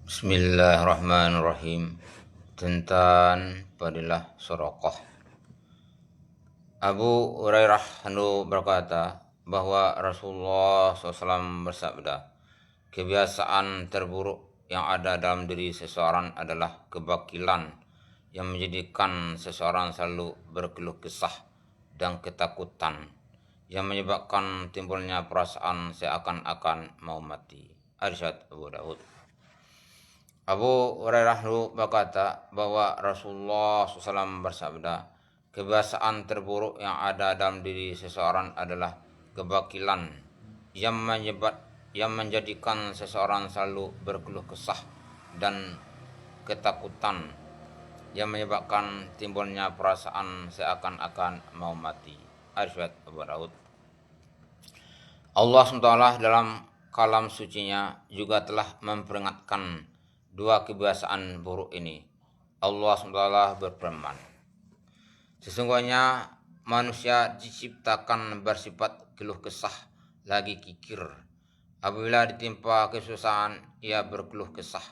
Bismillahirrahmanirrahim. Tentang fadilah sedekah. Abu Hurairah berkata bahwa Rasulullah SAW bersabda, kebiasaan terburuk yang ada dalam diri seseorang adalah kebakilan yang menjadikan seseorang selalu berkeluh kesah dan ketakutan yang menyebabkan timbulnya perasaan seakan-akan mau mati. Hadits Abu Daud. Abu Hurairah berkata bahwa Rasulullah SAW bersabda, kebiasaan terburuk yang ada dalam diri seseorang adalah kebakilan yang menjadikan seseorang selalu berkeluh kesah dan ketakutan yang menyebabkan timbulnya perasaan seakan-akan mau mati. Hadits Abu Daud. Allah SWT dalam kalam sucinya juga telah memperingatkan dua kebiasaan buruk ini. Allah SWT berfirman, sesungguhnya manusia diciptakan bersifat keluh kesah lagi kikir. Apabila ditimpa kesusahan, ia berkeluh kesah.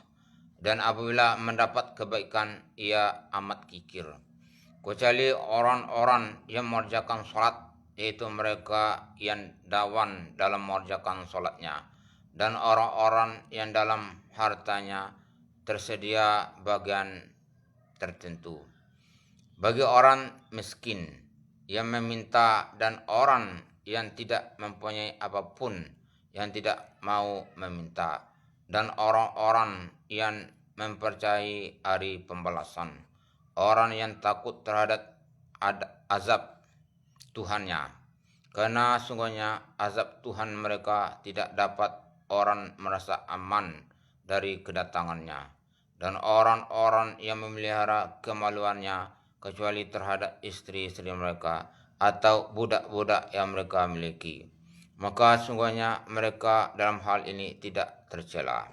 Dan apabila mendapat kebaikan, ia amat kikir. Kecuali orang-orang yang mengerjakan sholat, yaitu mereka yang dawan dalam mengerjakan sholatnya, dan orang-orang yang dalam hartanya tersedia bagian tertentu. Bagi orang miskin yang meminta dan orang yang tidak mempunyai apapun yang tidak mau meminta, dan orang-orang yang mempercayai hari pembalasan, orang yang takut terhadap azab Tuhannya, karena sungguhnya azab Tuhan mereka tidak dapat orang merasa aman dari kedatangannya, dan orang-orang yang memelihara kemaluannya kecuali terhadap istri-istri mereka atau budak-budak yang mereka miliki, maka sungguhnya mereka dalam hal ini tidak tercela.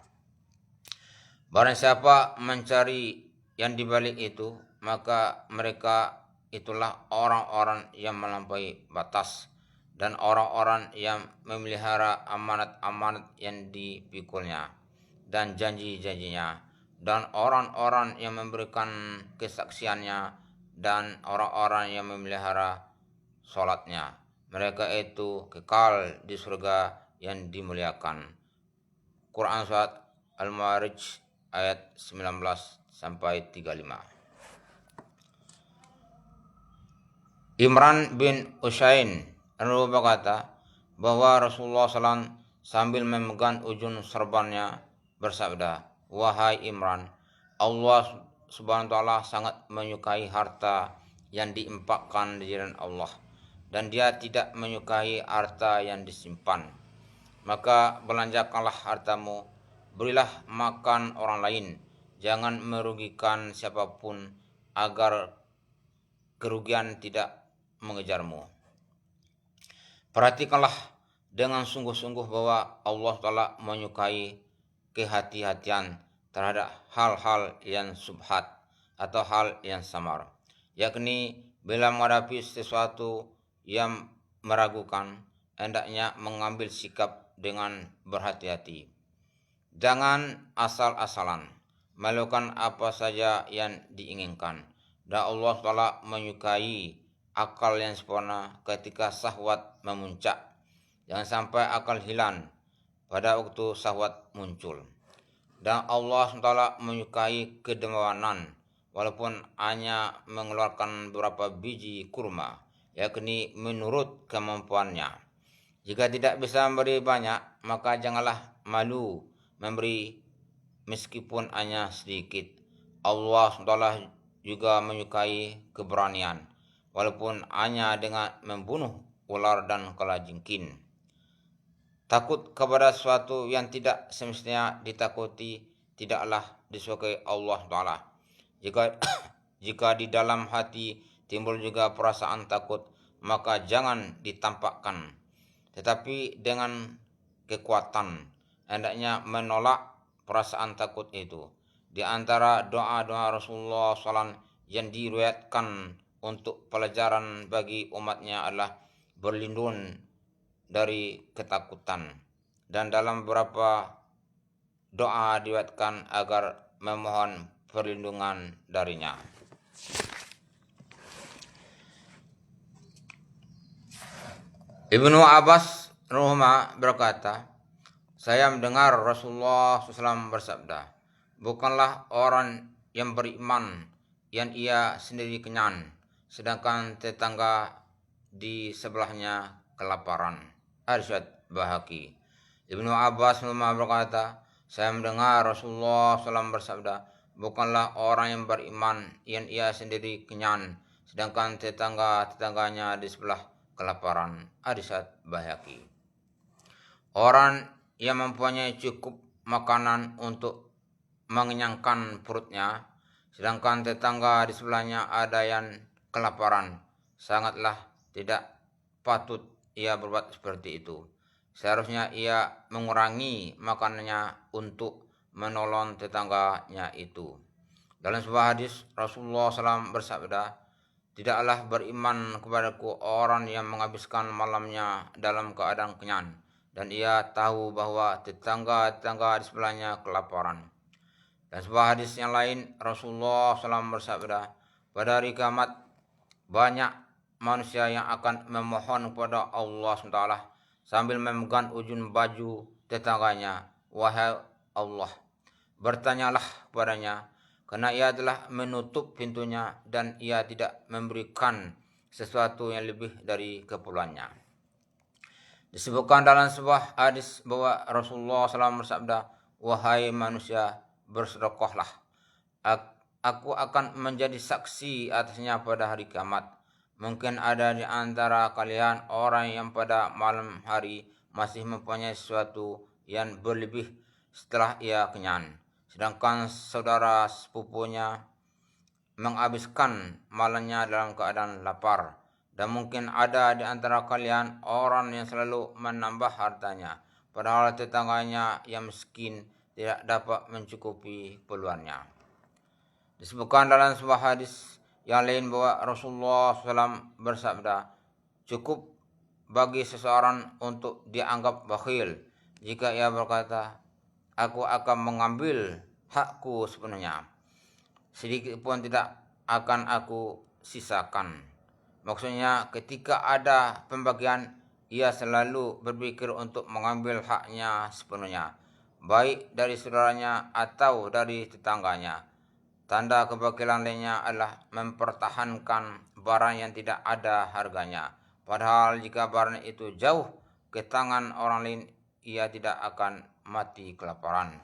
Barang siapa mencari yang dibalik itu, maka mereka itulah orang-orang yang melampaui batas dan orang-orang yang memelihara amanat-amanat yang dipikulnya dan janji-janjinya, dan orang-orang yang memberikan kesaksiannya, dan orang-orang yang memelihara sholatnya. Mereka itu kekal di surga yang dimuliakan. Quran Surat Al-Ma'arij ayat 19 sampai 35. Imran bin Husain berkata bahwa Rasulullah SAW sambil memegang ujung serbannya bersabda, wahai Imran, Allah Subhanahu wa ta'ala sangat menyukai harta yang diinfakkan di jalan Allah, dan Dia tidak menyukai harta yang disimpan. Maka belanjakanlah hartamu, berilah makan orang lain, jangan merugikan siapapun agar kerugian tidak mengejarmu. Perhatikanlah dengan sungguh-sungguh bahwa Allah Ta'ala menyukai kehati-hatian terhadap hal-hal yang subhat atau hal yang samar, yakni bila menghadapi sesuatu yang meragukan, hendaknya mengambil sikap dengan berhati-hati. Jangan asal-asalan melakukan apa saja yang diinginkan. Dan Allah Ta'ala menyukai akal yang sempurna ketika syahwat memuncak. Jangan sampai akal hilang pada waktu syahwat muncul. Dan Allah SWT menyukai kedermawanan walaupun hanya mengeluarkan beberapa biji kurma, yakni menurut kemampuannya. Jika tidak bisa memberi banyak, maka janganlah malu memberi meskipun hanya sedikit. Allah SWT juga menyukai keberanian walaupun hanya dengan membunuh ular dan kalajengking. Takut kepada sesuatu yang tidak semestinya ditakuti tidaklah disukai Allah Ta'ala. Jika di dalam hati timbul juga perasaan takut, maka jangan ditampakkan, tetapi dengan kekuatan hendaknya menolak perasaan takut itu. Di antara doa-doa Rasulullah SAW yang diriwayatkan untuk pelajaran bagi umatnya adalah berlindung dari ketakutan. Dan dalam beberapa doa diwatkan agar memohon perlindungan darinya. Ibnu Abbas Ruhma berkata, saya mendengar Rasulullah SAW bersabda, bukanlah orang yang beriman yang ia sendiri kenyang, sedangkan tetangga di sebelahnya kelaparan. Arsyad Bahaki. Ibnu Abbas berkata, saya mendengar Rasulullah SAW bersabda, bukanlah orang yang beriman yang ia sendiri kenyang, sedangkan tetangganya di sebelah kelaparan. Arsyad Bahaki. Orang yang mempunyai cukup makanan untuk mengenyangkan perutnya, sedangkan tetangga di sebelahnya ada yang kelaparan, sangatlah tidak patut ia berbuat seperti itu. Seharusnya ia mengurangi makanannya untuk menolong tetangganya itu. Dalam sebuah hadis, Rasulullah SAW bersabda, tidaklah beriman kepadaku orang yang menghabiskan malamnya dalam keadaan kenyang, dan ia tahu bahwa tetangga di sebelahnya kelaparan. Dan sebuah hadis yang lain, Rasulullah SAW bersabda, pada hari kiamat banyak manusia yang akan memohon kepada Allah SWT sambil memegang ujung baju tetangganya, wahai Allah, bertanyalah kepadanya, karena ia telah menutup pintunya dan ia tidak memberikan sesuatu yang lebih dari keperluannya. Disebutkan dalam sebuah hadis bahwa Rasulullah SAW bersabda, wahai manusia, bersedekahlah. Aku akan menjadi saksi atasnya pada hari kiamat. Mungkin ada di antara kalian orang yang pada malam hari masih mempunyai sesuatu yang berlebih setelah ia kenyang, sedangkan saudara sepupunya menghabiskan malamnya dalam keadaan lapar. Dan mungkin ada di antara kalian orang yang selalu menambah hartanya, padahal tetangganya yang miskin tidak dapat mencukupi keperluannya. Disebutkan dalam sebuah hadis yang lain bahwa Rasulullah SAW bersabda, cukup bagi seseorang untuk dianggap bakhil jika ia berkata, aku akan mengambil hakku sepenuhnya, sedikit pun tidak akan aku sisakan. Maksudnya ketika ada pembagian, ia selalu berpikir untuk mengambil haknya sepenuhnya, baik dari saudaranya atau dari tetangganya. Tanda kebakilan lainnya adalah mempertahankan barang yang tidak ada harganya, padahal jika barang itu jauh ke tangan orang lain, ia tidak akan mati kelaparan.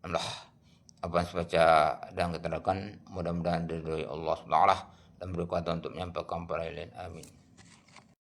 Allah, apa yang saya baca dan kita lakukan mudah-mudahan diridhoi Allah SWT dan berkuasa untuk menyampaikan para lain. Amin.